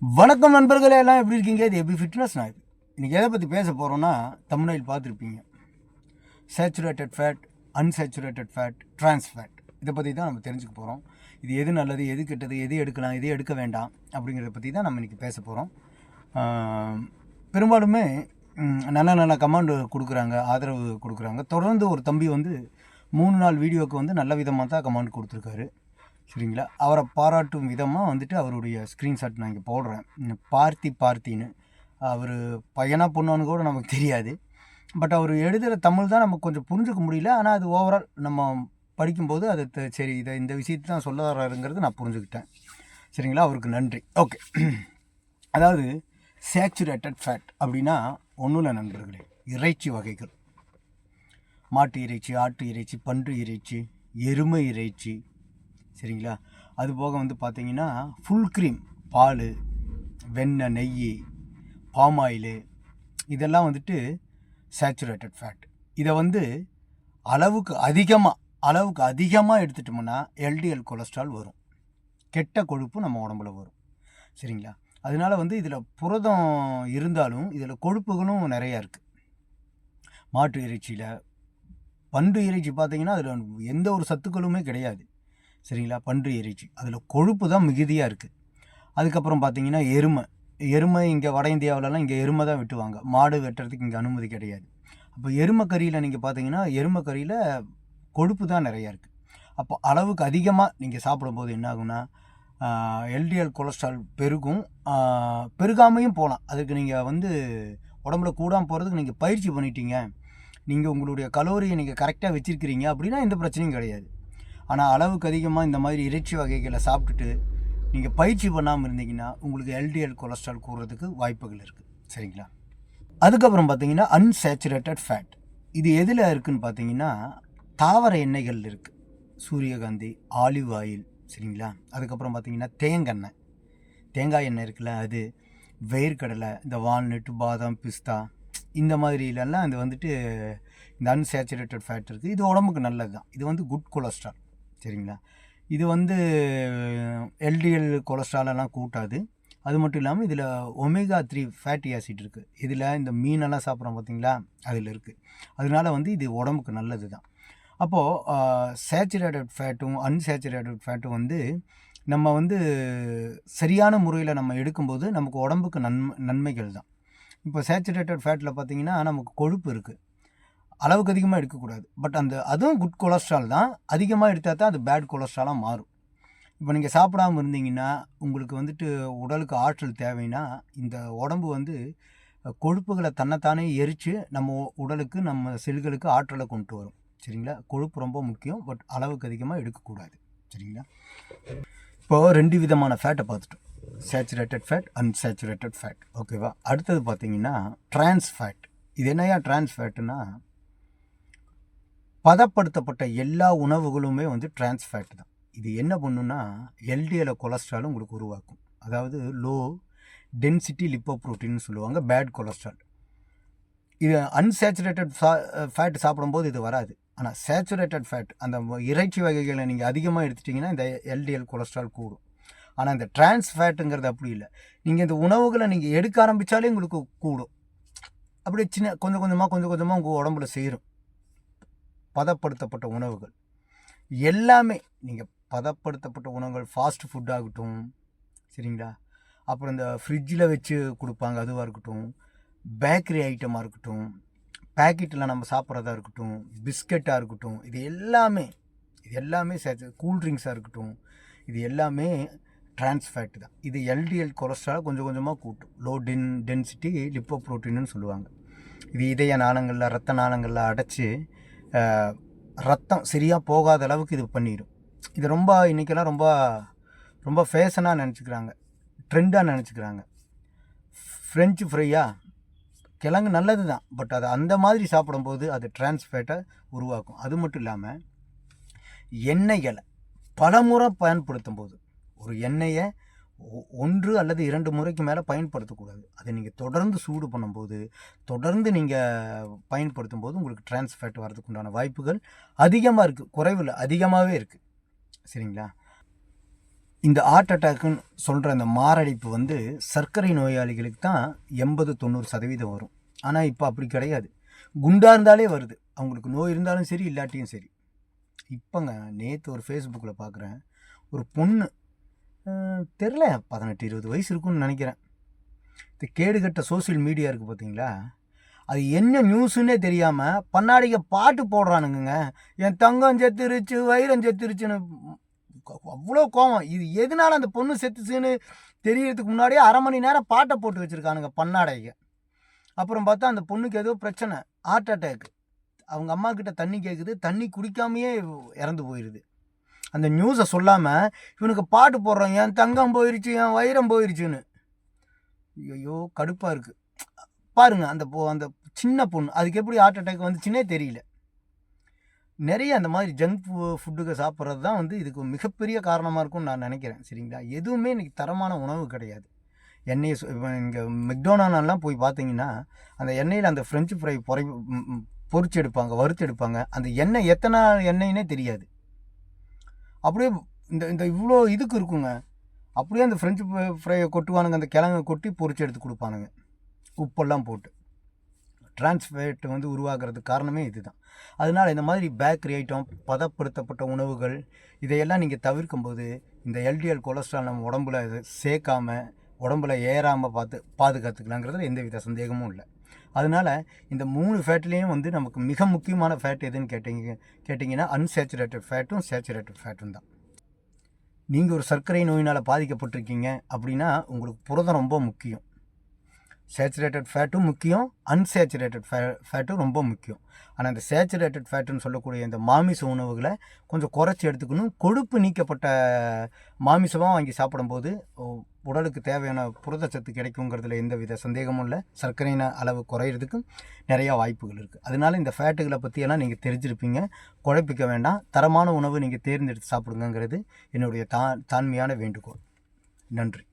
வணக்கம் நண்பர்களே, எல்லாம் எப்படி இருக்கீங்க? இது எப்படி ஃபிட்னஸ் நான் இன்றைக்கி எதை பற்றி பேச போகிறோன்னா, தமிழில் பார்த்துருப்பீங்க. Saturated fat, unsaturated fat, trans fat. இதை பற்றி தான் நம்ம தெரிஞ்சுக்க போகிறோம். இது எது நல்லது, எது கெட்டது, எது எடுக்கலாம், எது எடுக்க வேண்டாம் அப்படிங்கிறத பற்றி தான் நம்ம இன்றைக்கி பேச போகிறோம். பெரும்பாலுமே நல்ல நல்ல கமெண்ட் கொடுக்குறாங்க, ஆதரவு கொடுக்குறாங்க. தொடர்ந்து ஒரு தம்பி வந்து 3 நாள் வீடியோவுக்கு வந்து நல்ல விதமாக தான் கமெண்ட் கொடுத்துருக்காரு. சரிங்களா? அவரை பாராட்டும் விதமாக வந்துட்டு அவருடைய ஸ்க்ரீன்ஷாட் நான் இங்கே போடுறேன். பார்த்தின்னு அவர் பையனா பொண்ணான்னு கூட நமக்கு தெரியாது. பட் அவர் எழுதுகிற தமிழ் தான் நமக்கு கொஞ்சம் புரிஞ்சுக்க முடியல. ஆனால் அது ஓவரால் நம்ம படிக்கும்போது அது சரி, இந்த விஷயத்தை தான் சொல்ல வர்றாருங்கிறது நான் புரிஞ்சுக்கிட்டேன். சரிங்களா? அவருக்கு நன்றி. ஓகே. அதாவது சேச்சுரேட்டட் ஃபேட் அப்படின்னா ஒன்றும் இல்லை நண்பர்களே, இறைச்சி வகைகள். மாட்டு இறைச்சி, ஆட்டு இறைச்சி, பன்றி இறைச்சி, எருமை இறைச்சி. சரிங்களா? அது போக வந்து பார்த்திங்கன்னா ஃபுல் க்ரீம், பால், வெண்ணெய், நெய், பாம் ஆயிலு, இதெல்லாம் வந்துட்டு சேச்சுரேட்டட் ஃபேட். இதை வந்து அளவுக்கு அதிகமாக எடுத்துட்டோம்னா எல்டிஎல் கொலஸ்ட்ரால் வரும், கெட்ட கொழுப்பு நம்ம உடம்புல வரும். சரிங்களா? அதனால வந்து இதில் புரதம் இருந்தாலும் இதில் கொழுப்புகளும் நிறையா இருக்குது. மாட்டு இறைச்சியில், பன்றி இறைச்சி பார்த்திங்கன்னா அதில் எந்த ஒரு சத்துக்களுமே கிடையாது. சரிங்களா? பன்றி இறைச்சி அதில் கொழுப்பு தான் மிகுதியாக இருக்குது. அதுக்கப்புறம் பார்த்திங்கன்னா எருமை இங்கே வட இந்தியாவிலலாம் இங்கே எருமை தான் வெட்டுவாங்க. மாடு வெட்டுறதுக்கு இங்கே அனுமதி கிடையாது. அப்போ எருமை கறியில் நீங்கள் பார்த்தீங்கன்னா எருமை கறியில் கொழுப்பு தான் நிறையா இருக்குது. அப்போ அளவுக்கு அதிகமாக நீங்கள் சாப்பிடும்போது என்ன ஆகும்னா எல்டிஎல் கொலஸ்ட்ரால் பெருகாமையும் போகலாம். அதுக்கு நீங்கள் வந்து உடம்புல கூடாமல் போகிறதுக்கு நீங்கள் பயிற்சி பண்ணிட்டீங்க, நீங்கள் உங்களுடைய கலோரியை நீங்கள் கரெக்டாக வச்சுருக்கிறீங்க அப்படின்னா எந்த பிரச்சனையும் கிடையாது. ஆனால் அளவுக்கு அதிகமாக இந்த மாதிரி இறைச்சி வகைகளை சாப்பிட்டுட்டு நீங்கள் பயிற்சி பண்ணாமல் இருந்தீங்கன்னா உங்களுக்கு எல்டிஎல் கொலஸ்ட்ரால் கூடுறதுக்கு வாய்ப்புகள் இருக்குது. சரிங்களா? அதுக்கப்புறம் பார்த்தீங்கன்னா அன்சேச்சுரேட்டட் ஃபேட். இது எதில் இருக்குதுன்னு பார்த்தீங்கன்னா தாவர எண்ணெய்கள் இருக்குது. சூரியகாந்தி, ஆலிவ் ஆயில். சரிங்களா? அதுக்கப்புறம் பார்த்தீங்கன்னா தேங்காய் எண்ணெய் இருக்குல்ல, அது வேர்க்கடலை, இந்த வால்நட், பாதாம், பிஸ்தா, இந்த மாதிரிலெல்லாம் இது வந்துட்டு இந்த அன்சேச்சுரேட்டட் ஃபேட் இருக்குது. இது உடம்புக்கு நல்லது தான். இது வந்து குட் கொலஸ்ட்ரால். சரிங்களா? இது வந்து எல்டிஎல் கொலஸ்ட்ராலெல்லாம் கூட்டாது. அது மட்டும் இல்லாமல் இதில் ஒமேகா 3 ஃபேட்டி ஆசிட் இருக்குது. இதில் இந்த மீனெல்லாம் சாப்பிட்றோம் பார்த்தீங்களா, அதில் இருக்குது. அதனால வந்து இது உடம்புக்கு நல்லது தான். அப்போது சேச்சுரேட்டட் ஃபேட்டும் அன்சேச்சுரேட்டட் ஃபேட்டும் வந்து நம்ம வந்து சரியான முறையில் நம்ம எடுக்கும்போது நமக்கு உடம்புக்கு நன்மைகள் தான். இப்போ சேச்சுரேட்டட் ஃபேட்டில் பார்த்திங்கன்னா நமக்கு கொழுப்பு இருக்குது, அளவுக்கு அதிகமாக எடுக்கக்கூடாது. பட் அதுவும் குட் கொலஸ்ட்ரால் தான். அதிகமாக எடுத்தால் தான் அது பேட் கொலஸ்ட்ராலாக மாறும். இப்போ நீங்கள் சாப்பிடாமல் இருந்தீங்கன்னா உங்களுக்கு வந்துட்டு உடலுக்கு ஆற்றல் தேவைன்னா இந்த உடம்பு வந்து கொழுப்புகளை தன்னைத்தானே எரித்து நம்ம உடலுக்கு, நம்ம செல்களுக்கு ஆற்றலை கொண்டு வரும். சரிங்களா? கொழுப்பு ரொம்ப முக்கியம், பட் அளவுக்கு அதிகமாக எடுக்கக்கூடாது. சரிங்களா? இப்போது 2 விதமான ஃபேட்டை பார்த்துட்டோம், சேச்சுரேட்டட் ஃபேட், அன்சேச்சுரேட்டட் ஃபேட். ஓகேவா? அடுத்தது பார்த்தீங்கன்னா ட்ரான்ஸ் ஃபேட். இது என்னையா ட்ரான்ஸ் ஃபேட்டுன்னா பதப்படுத்தப்பட்ட எல்லா உணவுகளுமே வந்து ட்ரான்ஸ் ஃபேட் தான். இது என்ன பண்ணுன்னா எல்டிஎல் கொலஸ்ட்ராலும் உங்களுக்கு உருவாக்கும். அதாவது லோ டென்சிட்டி லிப்போப்ரோட்டீன்னு சொல்லுவாங்க, பேட் கொலஸ்ட்ரால். இது அன்சேச்சுரேட்டட் ஃபேட் சாப்பிடும்போது இது வராது. ஆனால் சேச்சுரேட்டட் ஃபேட், அந்த இறைச்சி வகைகளை நீங்கள் அதிகமாக எடுத்துட்டிங்கன்னா இந்த எல்டிஎல் கொலஸ்ட்ரால் கூடும். ஆனால் இந்த ட்ரான்ஸ் ஃபேட்டுங்கிறது அப்படி இல்லை. நீங்கள் இந்த உணவுகளை நீங்கள் எடுக்க ஆரம்பித்தாலே உங்களுக்கு கூடும். அப்படியே கொஞ்சம் கொஞ்சமாக உங்கள் உடம்புல சேரும். பதப்படுத்தப்பட்ட உணவுகள் எல்லாமே, நீங்கள் பதப்படுத்தப்பட்ட உணவுகள், ஃபாஸ்ட் ஃபுட் ஆகட்டும், சரிங்களா? அப்புறம் இந்த ஃப்ரிட்ஜில் வச்சு கொடுப்பாங்க அதுவாக இருக்கட்டும், பேக்கரி ஐட்டமாக இருக்கட்டும், பேக்கெட்டில் நம்ம சாப்பிட்றதா இருக்கட்டும், பிஸ்கெட்டாக இருக்கட்டும், இது எல்லாமே கூல்ட்ரிங்க்ஸாக இருக்கட்டும், இது எல்லாமே ட்ரான்ஸ் ஃபேட் தான். இது எல்டிஎல் கொலஸ்ட்ரால் கொஞ்சம் கொஞ்சமாக கூட்டும். லோ டென்சிட்டி லிப்போப்ரோட்டீன்னு சொல்லுவாங்க. இது இதய நாளங்களில், ரத்த நாளங்களில் அடைச்சி ரத்தம் சரியாக போகாத அளவுக்கு இது பண்ணிடும். இது ரொம்ப இன்றைக்கெல்லாம் ரொம்ப ரொம்ப ஃபேஷனாக நினச்சிக்கிறாங்க, ட்ரெண்டாக நினச்சிக்கிறாங்க. ஃப்ரெஞ்சு ஃப்ரையா, கிழங்கு நல்லது தான், பட் அது அந்த மாதிரி சாப்பிடும்போது அது ட்ரான்ஸ் ஃபேட்டை உருவாக்கும். அது மட்டும் இல்லாமல் எண்ணெய்களை பலமுறை பயன்படுத்தும் போது, ஒரு எண்ணெயை 1 அல்லது 2 முறைக்கு மேலே பயன்படுத்தக்கூடாது. அதை நீங்கள் தொடர்ந்து சூடு பண்ணும்போது, தொடர்ந்து நீங்கள் பயன்படுத்தும் போது உங்களுக்கு ட்ரான்ஸ் ஃபேட் வரதுக்கு உண்டான வாய்ப்புகள் அதிகமாக இருக்குது. குறைவில் அதிகமாகவே இருக்குது. சரிங்களா? இந்த ஹார்ட் அட்டாக்குன்னு சொல்கிற அந்த மாரடைப்பு வந்து சர்க்கரை நோயாளிகளுக்கு தான் 80-90% வரும். ஆனால் இப்போ அப்படி கிடையாது. குண்டாக இருந்தாலே வருது. அவங்களுக்கு நோய் இருந்தாலும் சரி இல்லாட்டியும் சரி. இப்போங்க நேற்று ஒரு ஃபேஸ்புக்கில் பார்க்குறேன், ஒரு பொண்ணு தெரில 18-20 வயசு இருக்குன்னு நினைக்கிறேன். இந்த கேடுகட்ட சோசியல் மீடியா இருக்குது பார்த்தீங்களா, அது என்ன நியூஸுன்னே தெரியாமல் பன்னாடிக பாட்டு போடுறானுங்க. என் தங்கம் செத்துருச்சு, வைரம் செத்துருச்சுன்னு. அவ்வளோ கோவம். இது எதனால அந்த பொண்ணு செத்துச்சுன்னு தெரியறதுக்கு முன்னாடியே 1/2 மணி நேரம் பாட்டை போட்டு வச்சுருக்கானுங்க பன்னாடைக. அப்புறம் பார்த்தா அந்த பொண்ணுக்கு ஏதோ பிரச்சனை, ஹார்ட் அட்டாக். அவங்க அம்மா கிட்ட தண்ணி கேட்குது, தண்ணி குடிக்காமையே இறந்து போயிடுது. அந்த நியூஸை சொல்லாமல் இவனுக்கு பாட்டு போடுறான், என் தங்கம் போயிடுச்சு, என் வைரம் போயிடுச்சுன்னு. ஐயோ கடுப்பாக இருக்குது பாருங்கள். அந்த சின்ன பொண்ணு அதுக்கு எப்படி ஹார்ட் அட்டாக் வந்துச்சுன்னே தெரியல. நிறைய அந்த மாதிரி ஜங்க் ஃபுட்டுக்கு சாப்பிட்றது தான் வந்து இதுக்கு மிகப்பெரிய காரணமாக இருக்கும்னு நான் நினைக்கிறேன். சரிங்களா, எதுவுமே இன்றைக்கி தரமான உணவு கிடையாது. எண்ணெயை இப்போ இங்கே மெக்டோனாலாம் போய் பார்த்தீங்கன்னா அந்த எண்ணெயில் அந்த ஃப்ரெஞ்சு ஃப்ரை பொரிச்சு எடுப்பாங்க, வறுத்து எடுப்பாங்க. அந்த எண்ணெய் எத்தனை எண்ணெய்னே தெரியாது. அப்படியே இந்த இவ்வளோ இதுக்கு இருக்குங்க. அப்படியே அந்த ஃப்ரெஞ்சு ஃப்ரையை கொட்டுவானுங்க, அந்த கிழங்கை கொட்டி பொரிச்சு எடுத்து கொடுப்பானுங்க உப்பெல்லாம் போட்டு. டிரான்ஸ்ஃபேட் வந்து உருவாகிறதுக்கு காரணமே இதுதான். அதனால் இந்த மாதிரி பேக்கரி ஐட்டம், பதப்படுத்தப்பட்ட உணவுகள் இதையெல்லாம் நீங்கள் தவிர்க்கும்போது இந்த எல்டிஎல் கொலஸ்ட்ரால் நம்ம உடம்புல சேர்க்காமல் உடம்புல ஏறாமல் பாதுகாத்துக்கலாங்கிறதுல எந்தவித சந்தேகமும் இல்லை. அதனால் இந்த 3 ஃபேட்லேயும் வந்து நமக்கு மிக முக்கியமான ஃபேட் எதுன்னு கேட்டிங்கன்னா அன்சேச்சுரேட்டட் ஃபேட்டும் சேச்சுரேட்டட் ஃபேட்டும் தான். நீங்கள் ஒரு சர்க்கரை நோயினால் பாதிக்கப்பட்டிருக்கீங்க அப்படின்னா உங்களுக்கு புரதம் ரொம்ப முக்கியம். சேச்சுரேட்டட் ஃபேட்டும் முக்கியம், அன்சேச்சுரேட்டட் ஃபேட்டும் ரொம்ப முக்கியம். ஆனால் இந்த சேச்சுரேட்டட் ஃபேட்டுன்னு சொல்லக்கூடிய இந்த மாமிச உணவுகளை கொஞ்சம் குறைச்சி எடுத்துக்கணும். கொழுப்பு நீக்கப்பட்ட மாமிசமாக வாங்கி சாப்பிடும்போது உடலுக்கு தேவையான புரதச்சத்து கிடைக்குங்கிறதுல எந்த வித சந்தேகமும் இல்லை. சர்க்கரையின் அளவு குறையிறதுக்கும் நிறையா வாய்ப்புகள் இருக்குது. அதனால் இந்த ஃபேட்டுகளை பற்றியெல்லாம் நீங்கள் தெரிஞ்சிருப்பீங்க. குழப்பிக்க வேண்டாம். தரமான உணவு நீங்கள் தேர்ந்தெடுத்து சாப்பிடுங்கிறது என்னுடைய தாண்மையான வேண்டுகோள். நன்றி.